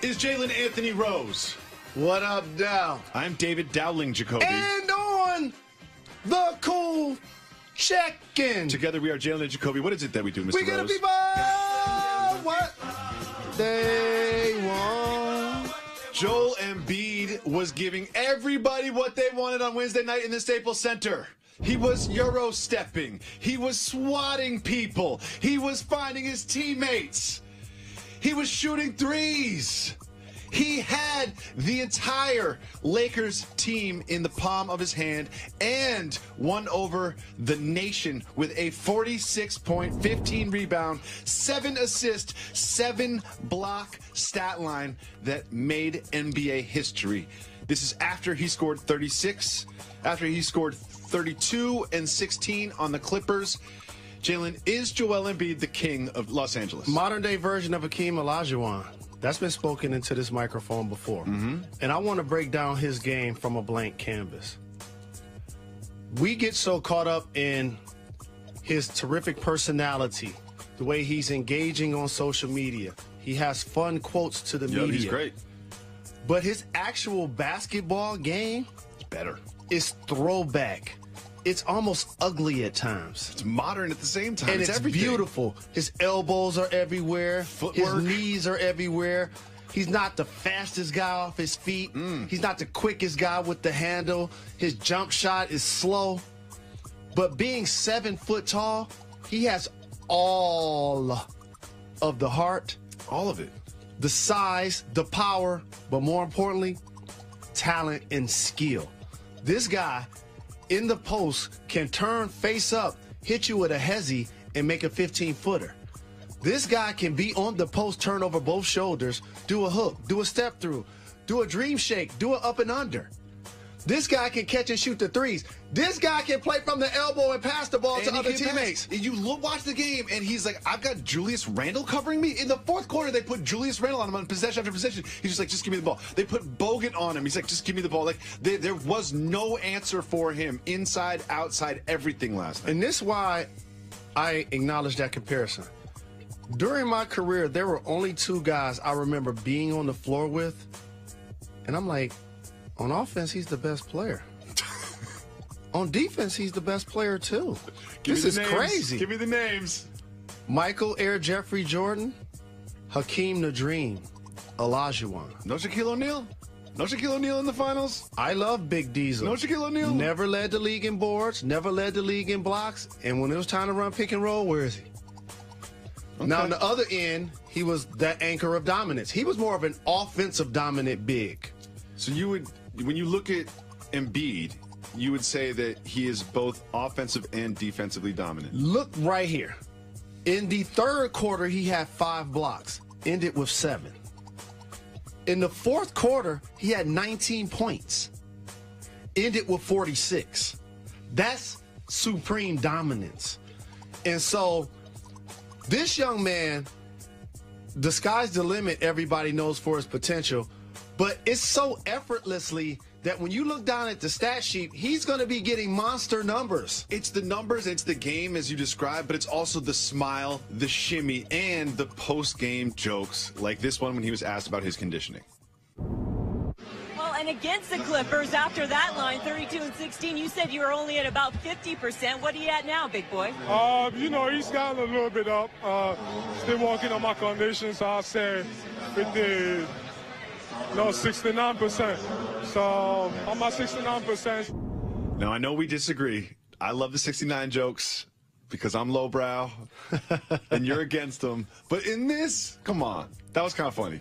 is Jalen Anthony Rose. What up, Dow? I'm David Dowling Jacoby. And on the cool check-in. Together we are Jalen Jacoby. What is it that we do, Mr. We Rose? gonna people what they want. Joel Embiid was giving everybody what they wanted on Wednesday night in the Staples Center. He was Euro-stepping. He was swatting people. He was finding his teammates. He was shooting threes. He had the entire Lakers team in the palm of his hand and won over the nation with a 46-point, 15 rebound, 7 assist, 7 block stat line that made NBA history. This is after he scored 36, after he scored 32 and 16 on the Clippers. Jalen, is Joel Embiid the king of Los Angeles? Modern-day version of Hakeem Olajuwon. That's been spoken into this microphone before. And I want to break down his game from a blank canvas. We get so caught up in his terrific personality, the way he's engaging on social media. He has fun quotes to the media. He's great. But his actual basketball game Better. is throwback. It's almost ugly at times. It's modern at the same time. And it's everything. beautiful. His elbows are everywhere. Footwork. His knees are everywhere. He's not the fastest guy off his feet. He's not the quickest guy with the handle. His jump shot is slow. But being 7 foot tall, he has all of the heart, All of it. the size, the power, but more importantly, talent and skill. This guy in the post can turn face up, hit you with a hezzy, and make a 15-footer. This guy can be on the post, turn over both shoulders, do a hook, do a step through, do a dream shake, do an up and under. This guy can catch and shoot the threes. This guy can play from the elbow and pass the ball to other teammates. You watch the game, and he's like, I've got Julius Randle covering me. In the fourth quarter, they put Julius Randle on him on possession after possession. He's just like, just give me the ball. They put Bogut on him. He's like, just give me the ball. Like, there was no answer for him, inside, outside, everything last night. And this is why I acknowledge that comparison. During my career, there were only 2 guys I remember being on the floor with, and I'm like, on offense, he's the best player. On defense, he's the best player, too. This is crazy. Give me the names. Michael Air Jeffrey Jordan, Hakeem the Dream, Olajuwon. No Shaquille O'Neal? No Shaquille O'Neal in the finals? I love Big Diesel. No Shaquille O'Neal? Never led the league in boards, never led the league in blocks, and when it was time to run pick and roll, where is he? Okay. Now, on the other end, he was that anchor of dominance. He was more of an offensive dominant big. So you would, when you look at Embiid, you would say that he is both offensive and defensively dominant. Look right here. In the third quarter, he had 5 blocks, ended with 7. In the fourth quarter, he had 19 points, ended with 46. That's supreme dominance. And so this young man, the sky's the limit, everybody knows, for his potential. But it's so effortlessly that when you look down at the stat sheet, he's going to be getting monster numbers. It's the numbers, it's the game as you described, but it's also the smile, the shimmy, and the post-game jokes, like this one when he was asked about his conditioning. Well, and against the Clippers, after that line, 32 and 16, you said you were only at about 50%. What are you at now, big boy? He's gotten a little bit up. Still working on my condition, so I'll say 69%. So I'm at 69%. Now, I know we disagree. I love the 69 jokes because I'm lowbrow and you're against them. But in this, come on, that was kind of funny.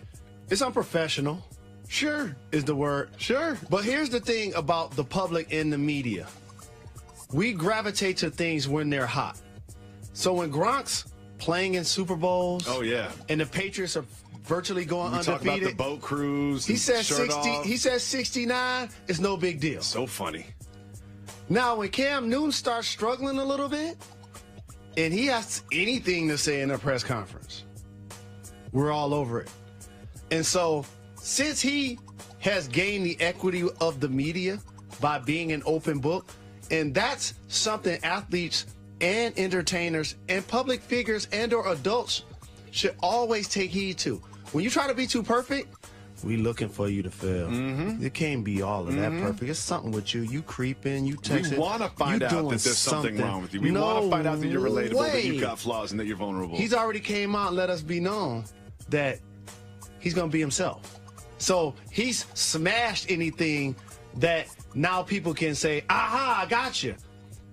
It's unprofessional. Sure. Is the word. Sure. But here's the thing about the public and the media. We gravitate to things when they're hot. So when Gronk's playing in Super Bowls, Oh, yeah. and the Patriots are virtually going We talk undefeated, about the boat cruise. he says shirt 60. off. He says 69. It's no big deal. So funny. Now, when Cam Newton starts struggling a little bit, and he has anything to say in a press conference, we're all over it. And so, since he has gained the equity of the media by being an open book, and that's something athletes and entertainers and public figures and or adults should always take heed to. When you try to be too perfect, We looking for you to fail. It can't be all of that perfect. It's something with you. You creeping, you texting. We want to find out that there's something wrong with you. We want to find out that you're relatable, that you've got flaws, and that you're vulnerable. He's already came out and let us be known that he's going to be himself. So he's smashed anything that now people can say, aha, I got you.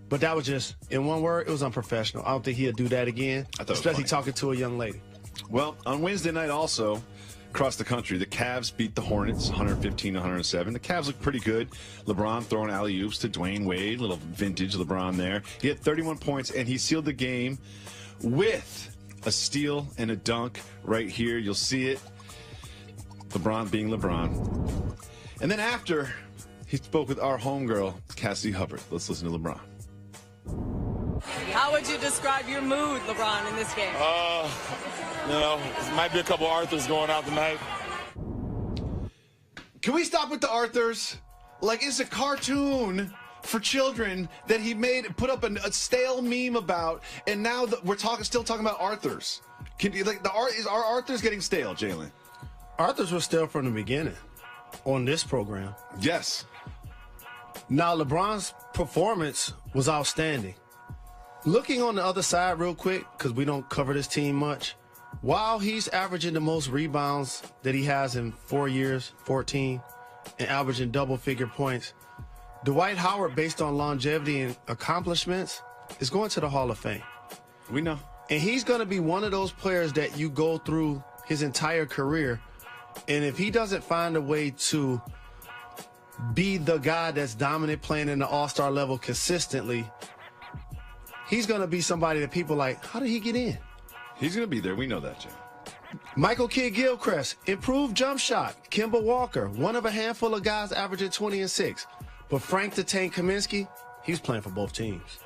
But that was just, in one word, it was unprofessional. I don't think he'll do that again, especially talking to a young lady. Well, on Wednesday night also, across the country, the Cavs beat the Hornets 115-107. The Cavs look pretty good. LeBron throwing alley-oops to Dwayne Wade, little vintage LeBron there. He had 31 points, and he sealed the game with a steal and a dunk right here. You'll see it. LeBron being LeBron. And then after, he spoke with our homegirl, Cassie Hubbard. Let's listen to LeBron. How would you describe your mood, LeBron, in this game? It might be a couple Arthurs going out tonight. Can we stop with the Arthurs? Like, it's a cartoon for children that he put up a stale meme about, and now we're still talking about Arthurs. Are Arthurs getting stale, Jalen? Arthurs was stale from the beginning on this program. Yes. Now, LeBron's performance was outstanding. Looking on the other side real quick, because we don't cover this team much, while he's averaging the most rebounds that he has in 4 years, 14, and averaging double-figure points, Dwight Howard, based on longevity and accomplishments, is going to the Hall of Fame. We know. And he's going to be one of those players that you go through his entire career, and if he doesn't find a way to be the guy that's dominant playing in the all-star level consistently, he's going to be somebody that people like, how did he get in? He's going to be there. We know that, Jay. Michael Kidd-Gilchrist, improved jump shot. Kemba Walker, one of a handful of guys averaging 20 and 6. But Frank the Tank Kaminsky, he's playing for both teams.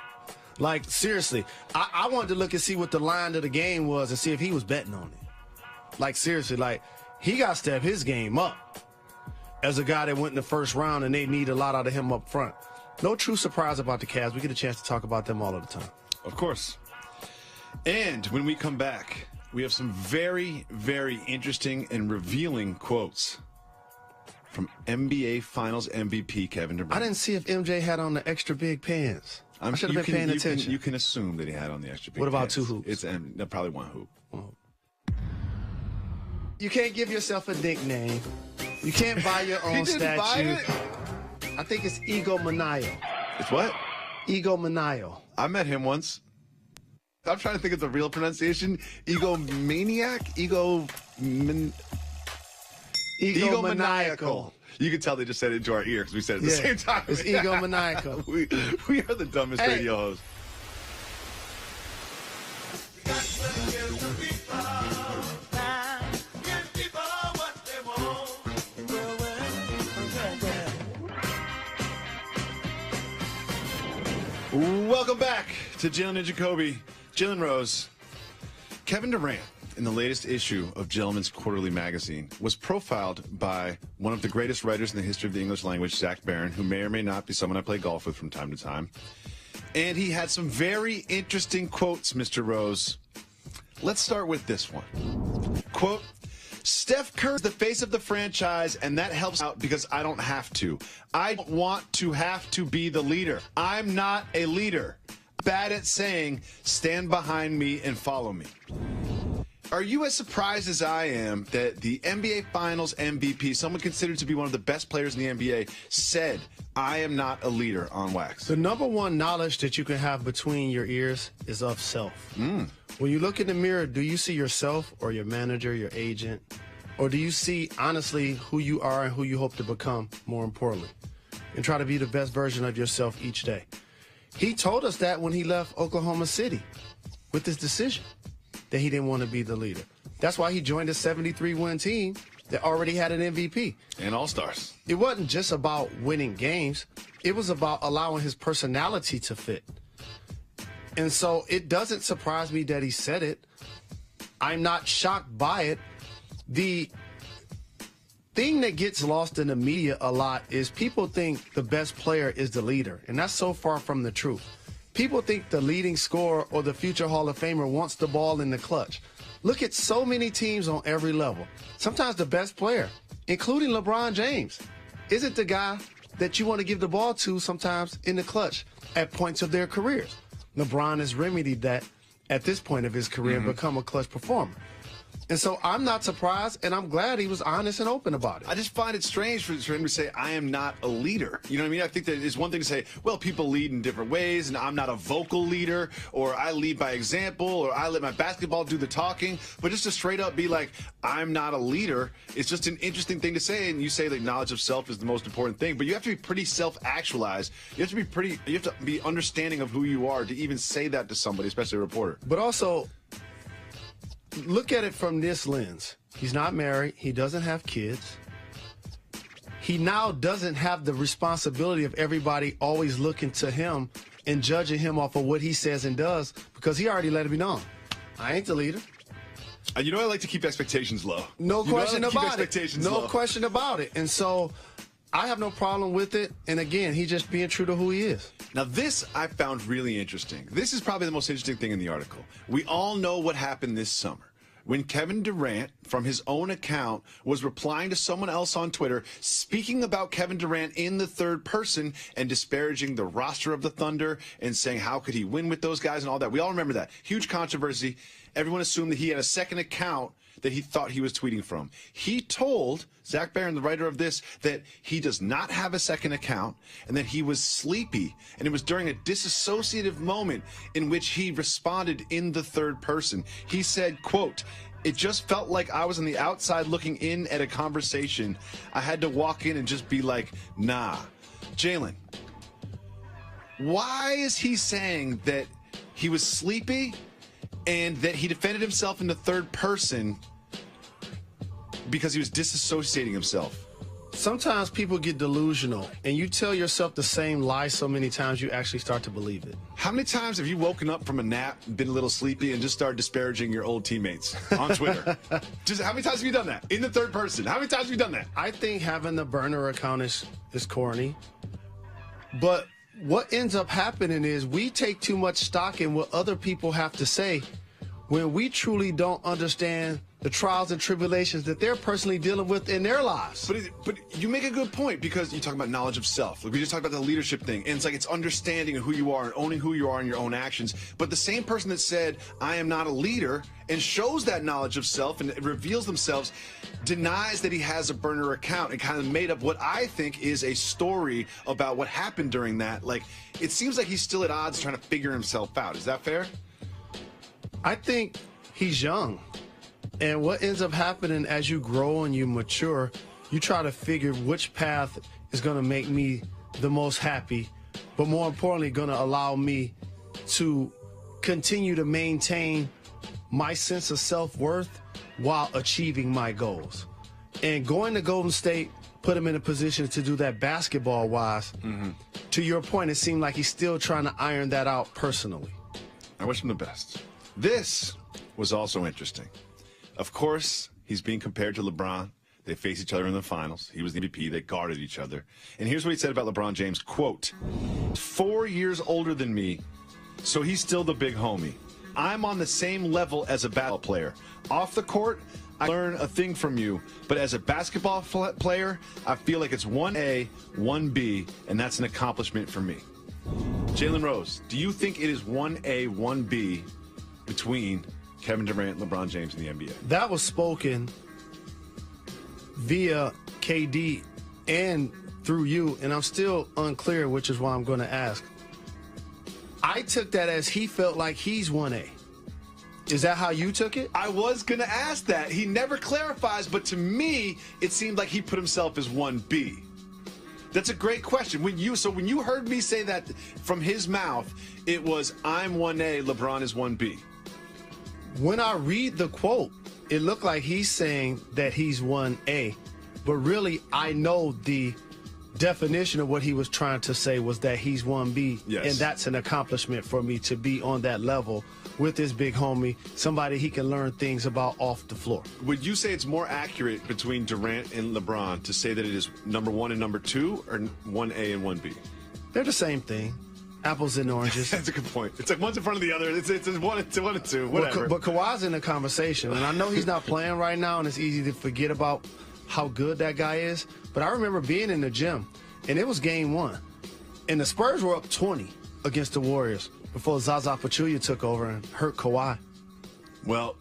Like, seriously, I wanted to look and see what the line of the game was and see if he was betting on it. Like, seriously, like, he got to step his game up as a guy that went in the first round, and they need a lot out of him up front. No true surprise about the Cavs. We get a chance to talk about them all of the time. Of course. And when we come back, we have some very, very interesting and revealing quotes from NBA Finals MVP Kevin Durant. I didn't see if MJ had on the extra big pants. I should have been paying attention. You can assume that he had on the extra big pants. What about 2 hoops? It's probably 1 hoop. You can't give yourself a nickname. You can't buy your own statue. I think it's egomaniacal. It's what? Egomaniacal. I met him once. I'm trying to think of the real pronunciation. Egomaniac? Egomaniacal. You can tell they just said it into our ear because we said it at the same time. It's egomaniacal. we are the dumbest radio hosts. Welcome back to Jalen Jacoby, Jalen Rose. Kevin Durant, in the latest issue of Gentleman's Quarterly magazine, was profiled by one of the greatest writers in the history of the English language, Zach Barron, who may or may not be someone I play golf with from time to time. And he had some very interesting quotes, Mr. Rose. Let's start with this one. Quote, Steph Curry's the face of the franchise, and that helps out because I don't have to. I don't want to have to be the leader. I'm not a leader. Bad at saying, stand behind me and follow me. Are you as surprised as I am that the NBA Finals MVP, someone considered to be one of the best players in the NBA, said, I am not a leader on wax? The number one knowledge that you can have between your ears is of self. When you look in the mirror, do you see yourself or your manager, your agent? Or do you see, honestly, who you are and who you hope to become, more importantly? And try to be the best version of yourself each day. He told us that when he left Oklahoma City with his decision that he didn't want to be the leader. That's why he joined a 73-win team that already had an MVP. And All-Stars. It wasn't just about winning games. It was about allowing his personality to fit. And so it doesn't surprise me that he said it. I'm not shocked by it. The thing that gets lost in the media a lot is people think the best player is the leader, and that's so far from the truth. People think the leading scorer or the future Hall of Famer wants the ball in the clutch. Look at so many teams on every level. Sometimes the best player including LeBron James, isn't the guy that you want to give the ball to sometimes in the clutch at points of their careers. LeBron has remedied that at this point of his career and become a clutch performer. And so I'm not surprised, and I'm glad he was honest and open about it. I just find it strange for him to say, I am not a leader. You know what I mean? I think that it's one thing to say, well, people lead in different ways, and I'm not a vocal leader, or I lead by example, or I let my basketball do the talking. But just to straight up be like, I'm not a leader, it's just an interesting thing to say. And you say that knowledge of self is the most important thing, but you have to be pretty self-actualized. You have to be understanding of who you are to even say that to somebody, especially a reporter. But also, look at it from this lens. He's not married. He doesn't have kids. He now doesn't have the responsibility of everybody always looking to him and judging him off of what he says and does, because he already let it be known. I ain't the leader. You know, I like to keep expectations low. No question about it. No low. question about it. And so I have no problem with it. And again, he's just being true to who he is. Now, this I found really interesting. This is probably the most interesting thing in the article. We all know what happened this summer when Kevin Durant, from his own account, was replying to someone else on Twitter, speaking about Kevin Durant in the third person and disparaging the roster of the Thunder and saying how could he win with those guys and all that. We all remember that. Huge controversy. Everyone assumed that he had a second account that he thought he was tweeting from. He told Zach Barron, the writer of this, that he does not have a second account and that he was sleepy. And it was during a disassociative moment in which he responded in the third person. He said, quote, "It just felt like I was on the outside looking in at a conversation. I had to walk in and just be like, nah." Jalen, why is he saying that he was sleepy and that he defended himself in the third person because he was disassociating himself? Sometimes people get delusional, and you tell yourself the same lie so many times you actually start to believe it. How many times have you woken up from a nap, been a little sleepy, and just started disparaging your old teammates on Twitter? Just how many times have you done that in the third person? How many times have you done that? I think having the burner account is corny. But what ends up happening is we take too much stock in what other people have to say when we truly don't understand the trials and tribulations that they're personally dealing with in their lives. But you make a good point, because you talk about knowledge of self. Like we just talked about the leadership thing, and it's like it's understanding who you are and owning who you are in your own actions. But the same person that said, I am not a leader, and shows that knowledge of self and reveals themselves, denies that he has a burner account and kind of made up what I think is a story about what happened during that. Like, it seems like he's still at odds trying to figure himself out. Is that fair? I think he's young. And what ends up happening as you grow and you mature, you try to figure which path is going to make me the most happy, but more importantly, going to allow me to continue to maintain my sense of self-worth while achieving my goals. And going to Golden State put him in a position to do that basketball-wise. To your point, it seemed like he's still trying to iron that out personally. I wish him the best. This was also interesting. Of course, he's being compared to LeBron. They face each other in the finals. He was the MVP. They guarded each other. And here's what he said about LeBron James, quote, 4 years older than me, so he's still the big homie. I'm on the same level as a basketball player. Off the court, I learn a thing from you. But as a basketball player, I feel like it's 1A, 1B, and that's an accomplishment for me. Jalen Rose, do you think it is 1A, 1B between Kevin Durant and LeBron James in the NBA? That was spoken via KD and through you, and I'm still unclear, which is why I'm going to ask. I took that as he felt like he's 1A. Is that how you took it? I was going to ask that. He never clarifies, but to me, it seemed like he put himself as 1B. That's a great question. When you heard me say that from his mouth, it was, I'm 1A, LeBron is 1B. When I read the quote, it looked like he's saying that he's 1A, but really I know the definition of what he was trying to say was that he's 1B, yes. And that's an accomplishment for me to be on that level with this big homie, somebody he can learn things about off the floor. Would you say it's more accurate between Durant and LeBron to say that it is number 1 and number 2, or 1A and 1B? They're the same thing. Apples and oranges. That's a good point. It's like one's in front of the other. It's 1 and 2, whatever. But Kawhi's in the conversation, and I know he's not playing right now, and it's easy to forget about how good that guy is, but I remember being in the gym, and it was game 1. And the Spurs were up 20 against the Warriors before Zaza Pachulia took over and hurt Kawhi. Well,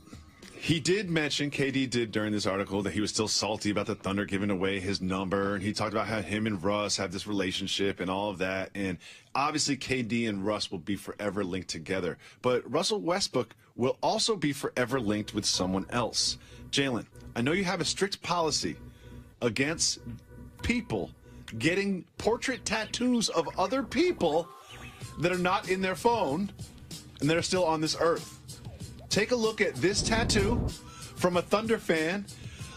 he did mention, KD did during this article, that he was still salty about the Thunder giving away his number. And he talked about how him and Russ have this relationship and all of that. And obviously, KD and Russ will be forever linked together. But Russell Westbrook will also be forever linked with someone else. Jalen, I know you have a strict policy against people getting portrait tattoos of other people that are not in their phone and that are still on this earth. Take a look at this tattoo from a Thunder fan.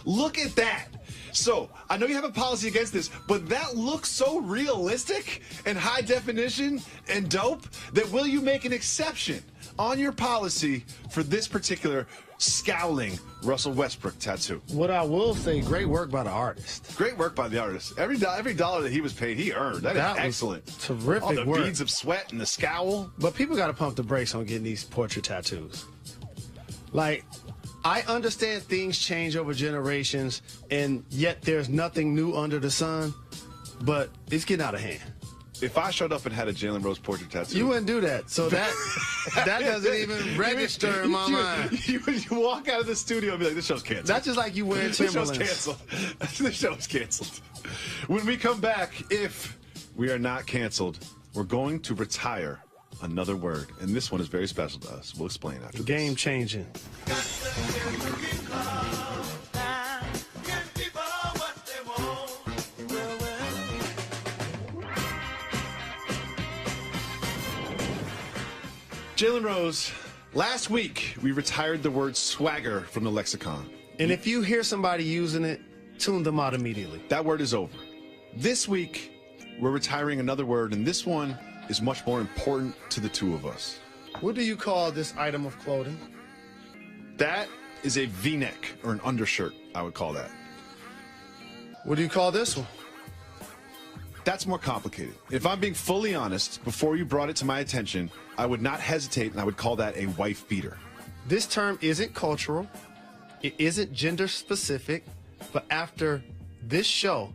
Look at that. So, I know you have a policy against this, but that looks so realistic and high definition and dope that will you make an exception on your policy for this particular scowling Russell Westbrook tattoo? What I will say, great work by the artist. Great work by the artist. Every dollar that he was paid, he earned. That is excellent. Terrific All the work. beads of sweat and the scowl. But people got to pump the brakes on getting these portrait tattoos. Like, I understand things change over generations, and yet there's nothing new under the sun, but it's getting out of hand. If I showed up and had a Jalen Rose portrait tattoo, You wouldn't do that. So that doesn't even register in my mind. You walk out of the studio and be like, this show's canceled. That's just like you wearing This show's Timberlands. canceled. This show's canceled. When we come back, if we are not canceled, we're going to retire another word. And this one is very special to us. We'll explain after this. Game changing. Jalen Rose, last week we retired the word swagger from the lexicon. And if you hear somebody using it, tune them out immediately. That word is over. This week, we're retiring another word, and this one is much more important to the two of us. What do you call this item of clothing? That is a V-neck, or an undershirt, I would call that. What do you call this one? That's more complicated. If I'm being fully honest, before you brought it to my attention, I would not hesitate, and I would call that a wife beater. This term isn't cultural. It isn't gender specific. But after this show,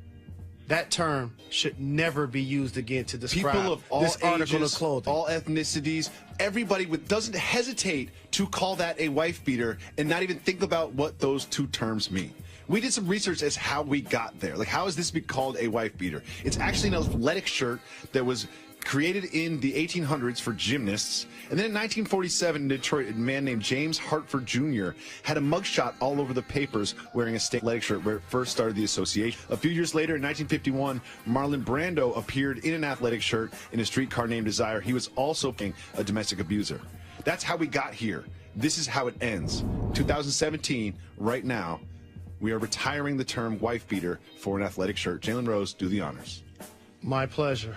that term should never be used again to describe People of all this article ages, of clothing. all ethnicities, everybody doesn't hesitate to call that a wife beater and not even think about what those two terms mean. We did some research as how we got there. Like, how is this called a wife beater? It's actually an athletic shirt that was created in the 1800s for gymnasts. And then in 1947 in Detroit, a man named James Hartford Jr. had a mugshot all over the papers wearing a state athletic shirt where it first started the association. A few years later, in 1951, Marlon Brando appeared in an athletic shirt in a streetcar named Desire. He was also playing a domestic abuser. That's how we got here. This is how it ends. 2017, right now, we are retiring the term wife beater for an athletic shirt. Jalen Rose, do the honors. My pleasure.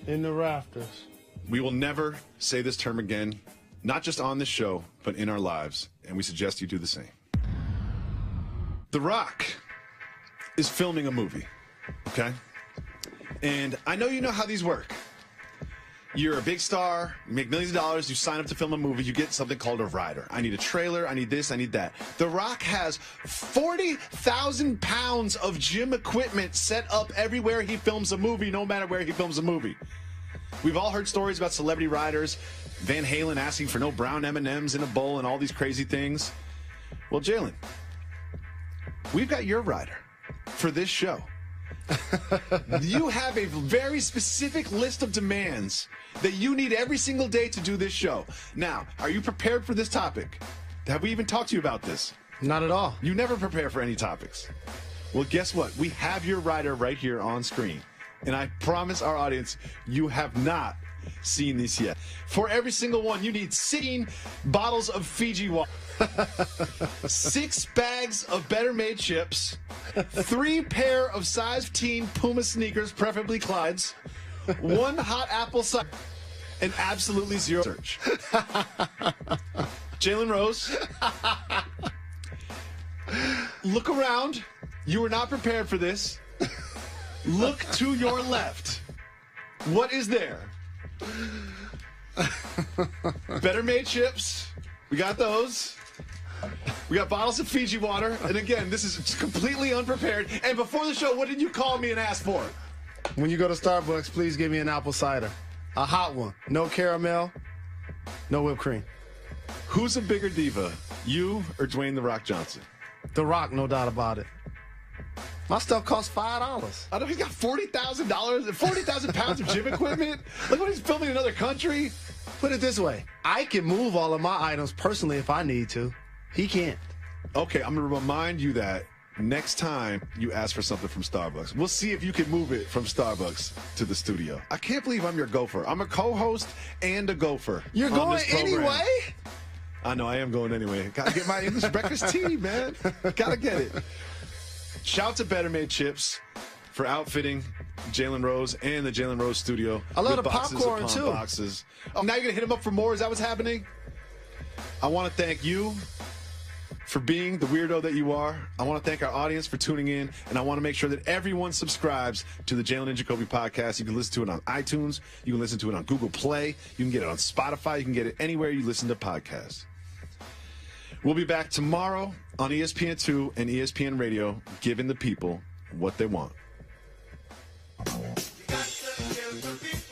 In the rafters. We will never say this term again, not just on this show, but in our lives, and we suggest you do the same. The Rock is filming a movie, okay? And I know you know how these work. You're a big star, you make millions of dollars, you sign up to film a movie, you get something called a rider. I need a trailer, I need this, I need that. The Rock has 40,000 pounds of gym equipment set up everywhere he films a movie, no matter where he films a movie. We've all heard stories about celebrity riders, Van Halen asking for no brown M&Ms in a bowl and all these crazy things. Well, Jalen, we've got your rider for this show. You have a very specific list of demands that you need every single day to do this show. Now, are you prepared for this topic? Have we even talked to you about this? Not at all. You never prepare for any topics. Well, guess what? We have your rider right here on screen. And I promise our audience, you have not seen this yet. For every single one, you need 16 bottles of Fiji water, 6 bags of Better Made chips, 3 pair of size teen Puma sneakers, preferably Clyde's, 1 hot apple cider, and absolutely zero search. Jalen Rose, look around. You were not prepared for this. Look to your left. What is there? Better Made chips. We got those. We got bottles of Fiji water. And again, this is completely unprepared. And before the show, what did you call me and ask for? When you go to Starbucks, please give me an apple cider. A hot one. No caramel, no whipped cream. Who's a bigger diva, you or Dwayne The Rock Johnson? The Rock, no doubt about it. My stuff costs $5. I know he's got $40,000, 40,000 pounds of gym equipment. Look when he's filming in another country. Put it this way. I can move all of my items personally if I need to. He can't. Okay, I'm going to remind you that next time you ask for something from Starbucks. We'll see if you can move it from Starbucks to the studio. I can't believe I'm your gopher. I'm a co-host and a gopher. You're going anyway? I know, I am going anyway. Gotta get my English breakfast tea, man. Gotta get it. Shout to Better Made Chips for outfitting Jalen Rose and the Jalen Rose studio. I love with the boxes popcorn, upon too. Boxes. Oh, now you're gonna hit him up for more? Is that what's happening? I want to thank you for being the weirdo that you are. I want to thank our audience for tuning in, and I want to make sure that everyone subscribes to the Jalen and Jacoby podcast. You can listen to it on iTunes. You can listen to it on Google Play. You can get it on Spotify. You can get it anywhere you listen to podcasts. We'll be back tomorrow on ESPN2 and ESPN Radio, giving the people what they want. You got to give the people